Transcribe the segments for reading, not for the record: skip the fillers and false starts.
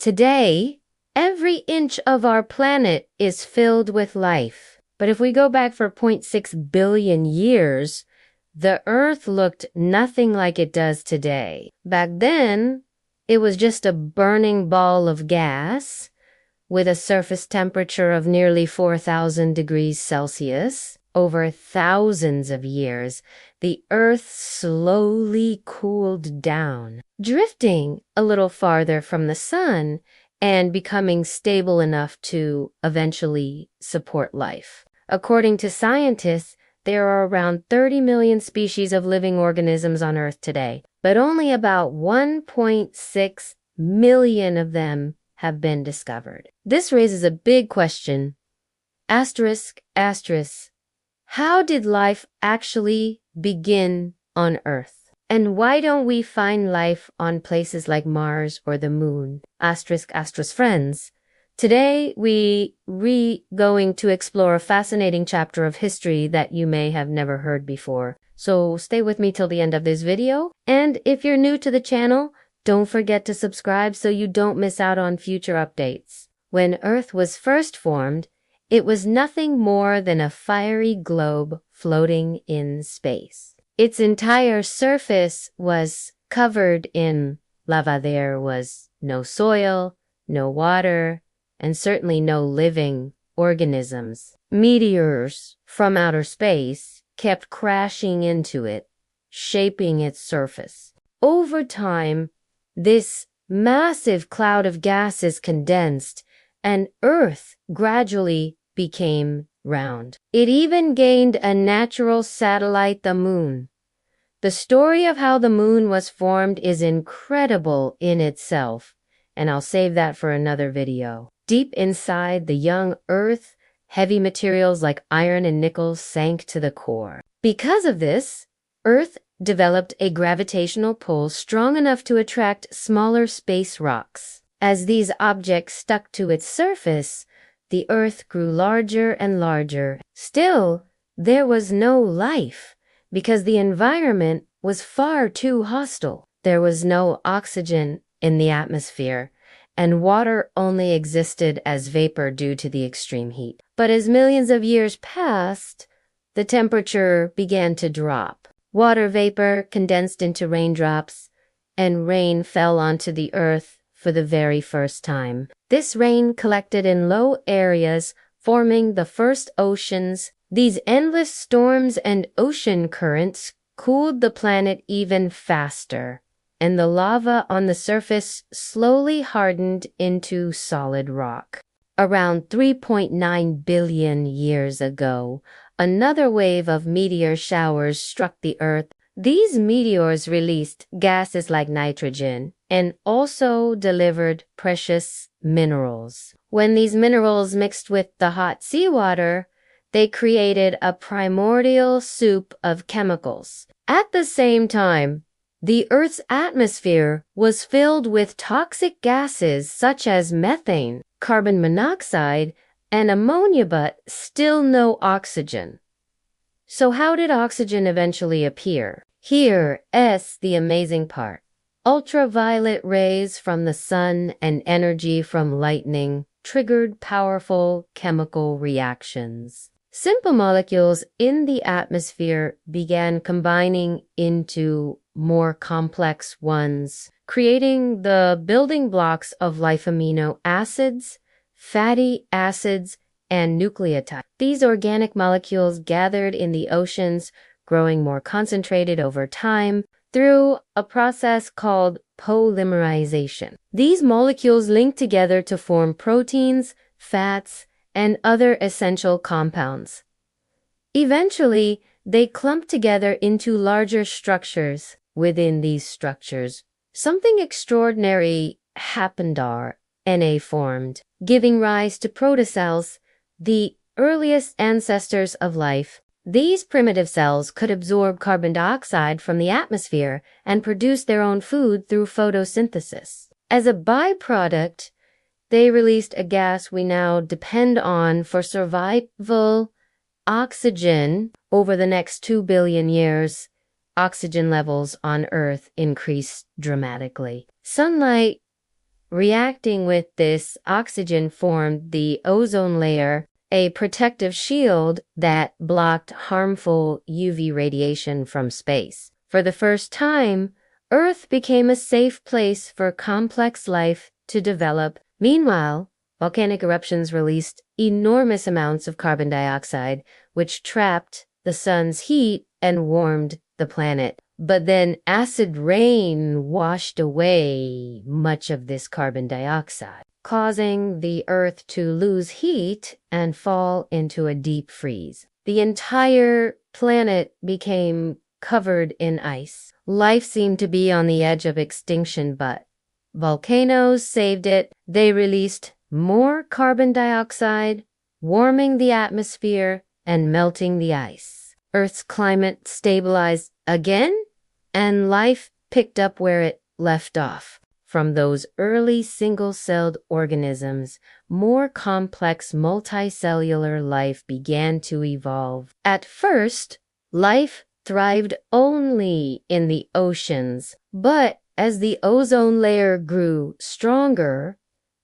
Today, every inch of our planet is filled with life. But if we go back for 0.6 billion years, the Earth looked nothing like it does today. Back then, it was just a burning ball of gas with a surface temperature of nearly 4,000 degrees Celsius. Over thousands of years, the Earth slowly cooled down, drifting a little farther from the sun and becoming stable enough to eventually support life. According to scientists, there are around 30 million species of living organisms on Earth today, but only about 1.6 million of them have been discovered. This raises a big question. Asterisk, asterisk. How did life actually begin on Earth? And why don't we find life on places like Mars or the Moon? Asterisk, asterisk, friends. Today, we going to explore a fascinating chapter of history that you may have never heard before. So stay with me till the end of this video. And if you're new to the channel, don't forget to subscribe so you don't miss out on future updates. When Earth was first formed, it was nothing more than a fiery globe floating in space. Its entire surface was covered in lava. There was no soil, no water, and certainly no living organisms. Meteors from outer space kept crashing into it, shaping its surface. Over time, this massive cloud of gases condensed, and Earth gradually became round. It even gained a natural satellite, the Moon. The story of how the Moon was formed is incredible in itself, and I'll save that for another video. Deep inside the young Earth, heavy materials like iron and nickel sank to the core. Because of this, Earth developed a gravitational pull strong enough to attract smaller space rocks. As these objects stuck to its surface, the Earth grew larger and larger. Still, there was no life because the environment was far too hostile. There was no oxygen in the atmosphere, and water only existed as vapor due to the extreme heat. But as millions of years passed, the temperature began to drop. Water vapor condensed into raindrops, and rain fell onto the Earth for the very first time. This rain collected in low areas, forming the first oceans. These endless storms and ocean currents cooled the planet even faster, and the lava on the surface slowly hardened into solid rock. Around 3.9 billion years ago, another wave of meteor showers struck the Earth. These meteors released gases like nitrogen and also delivered precious minerals. When these minerals mixed with the hot seawater, they created a primordial soup of chemicals. At the same time, the Earth's atmosphere was filled with toxic gases such as methane, carbon monoxide, and ammonia, but still no oxygen. So how did oxygen eventually appear? Here's the amazing part. Ultraviolet rays from the sun and energy from lightning triggered powerful chemical reactions. Simple molecules in the atmosphere began combining into more complex ones, creating the building blocks of life: amino acids, fatty acids, and nucleotides. These organic molecules gathered in the oceans, growing more concentrated over time through a process called polymerization. These molecules link together to form proteins, fats, and other essential compounds. Eventually, they clump together into larger structures. Within these structures, something extraordinary happened. RNA formed, giving rise to protocells, the earliest ancestors of life. These primitive cells could absorb carbon dioxide from the atmosphere and produce their own food through photosynthesis. As a byproduct, they released a gas we now depend on for survival: oxygen. Over the next 2 billion years, oxygen levels on Earth increased dramatically. Sunlight Reacting with this, oxygen formed the ozone layer, a protective shield that blocked harmful UV radiation from space. For the first time, Earth became a safe place for complex life to develop. Meanwhile, volcanic eruptions released enormous amounts of carbon dioxide, which trapped the sun's heat and warmed the planet. But then acid rain washed away much of this carbon dioxide, causing the Earth to lose heat and fall into a deep freeze. The entire planet became covered in ice. Life seemed to be on the edge of extinction, but volcanoes saved it. They released more carbon dioxide, warming the atmosphere and melting the ice. Earth's climate stabilized again, and life picked up where it left off. From those early single-celled organisms, more complex multicellular life began to evolve. At first, life thrived only in the oceans, but as the ozone layer grew stronger,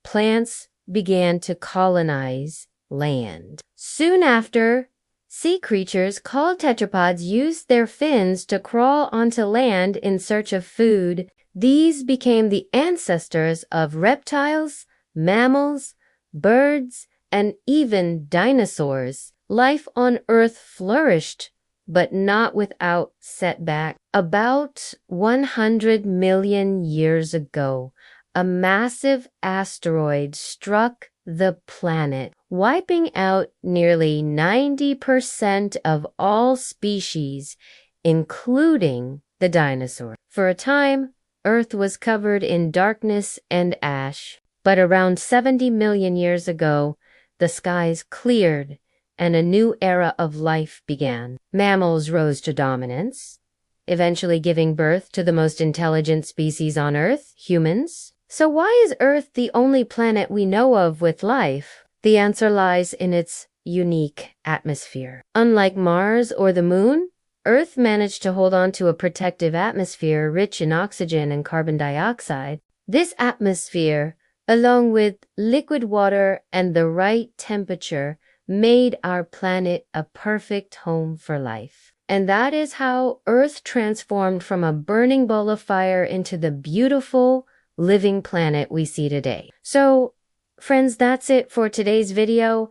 plants began to colonize land. Soon after, sea creatures called tetrapods used their fins to crawl onto land in search of food. These became the ancestors of reptiles, mammals, birds, and even dinosaurs. Life on Earth flourished, but not without setback. About 100 million years ago, a massive asteroid struck the planet, wiping out nearly 90% of all species, including the dinosaurs. For a time, Earth was covered in darkness and ash, but around 70 million years ago, the skies cleared and a new era of life began. Mammals rose to dominance, eventually giving birth to the most intelligent species on Earth, humans. So why is Earth the only planet we know of with life? The answer lies in its unique atmosphere. Unlike Mars or the Moon, Earth managed to hold on to a protective atmosphere rich in oxygen and carbon dioxide. This atmosphere, along with liquid water and the right temperature, made our planet a perfect home for life. And that is how Earth transformed from a burning ball of fire into the beautiful, living planet we see today. So, friends, that's it for today's video.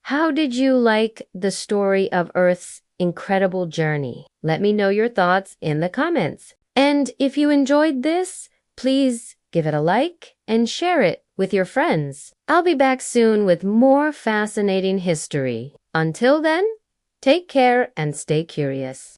How did you like the story of Earth's incredible journey? Let me know your thoughts in the comments. And if you enjoyed this, please give it a like and share it with your friends. I'll be back soon with more fascinating history. Until then, take care and stay curious.